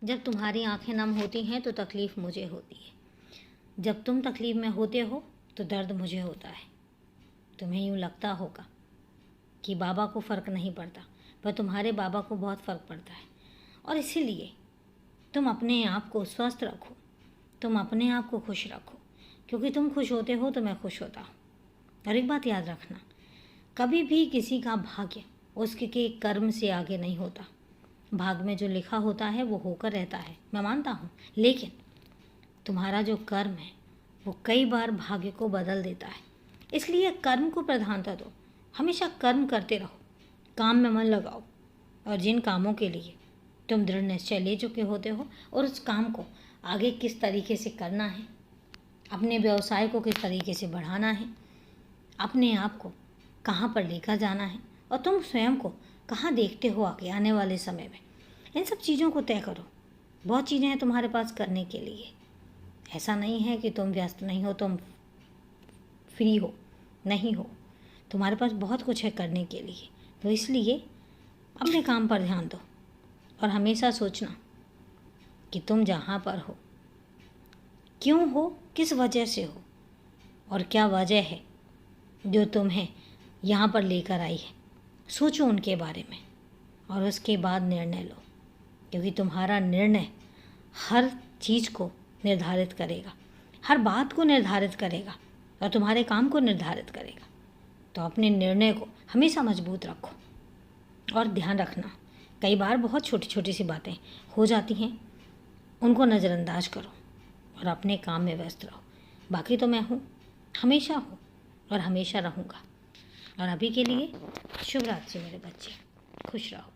जब तुम्हारी आंखें नम होती हैं तो तकलीफ़ मुझे होती है। जब तुम तकलीफ़ में होते हो तो दर्द मुझे होता है। तुम्हें यूँ लगता होगा कि बाबा को फ़र्क नहीं पड़ता, पर तुम्हारे बाबा को बहुत फ़र्क पड़ता है। और इसीलिए तुम अपने आप को स्वस्थ रखो, तुम अपने आप को खुश रखो, क्योंकि तुम खुश होते हो तो मैं खुश होता हूँ। और एक बात याद रखना, कभी भी किसी का भाग्य उसके कर्म से आगे नहीं होता। भाग में जो लिखा होता है वो होकर रहता है, मैं मानता हूँ, लेकिन तुम्हारा जो कर्म है वो कई बार भाग्य को बदल देता है। इसलिए कर्म को प्रधानता दो, हमेशा कर्म करते रहो, काम में मन लगाओ, और जिन कामों के लिए तुम दृढ़ निश्चय ले चुके होते हो और उस काम को आगे किस तरीके से करना है, अपने व्यवसाय को किस तरीके से बढ़ाना है, अपने आप को कहाँ पर लेकर जाना है, और तुम स्वयं को कहाँ देखते हो आगे आने वाले समय में, इन सब चीज़ों को तय करो। बहुत चीज़ें हैं तुम्हारे पास करने के लिए। ऐसा नहीं है कि तुम व्यस्त नहीं हो, तुम फ्री हो, नहीं हो, तुम्हारे पास बहुत कुछ है करने के लिए। तो इसलिए अपने काम पर ध्यान दो और हमेशा सोचना कि तुम जहाँ पर हो, क्यों हो, किस वजह से हो, और क्या वजह है जो तुम्हें यहाँ पर लेकर आई है। सोचो उनके बारे में और उसके बाद निर्णय लो, क्योंकि तुम्हारा निर्णय हर चीज़ को निर्धारित करेगा, हर बात को निर्धारित करेगा और तुम्हारे काम को निर्धारित करेगा। तो अपने निर्णय को हमेशा मजबूत रखो और ध्यान रखना, कई बार बहुत छोटी छोटी सी बातें हो जाती हैं, उनको नज़रअंदाज करो और अपने काम में व्यस्त रहो। बाकी तो मैं हूँ, हमेशा हूँ और हमेशा रहूँगा। और अभी के लिए शुभ रात्रि मेरे बच्चे, खुश रहो।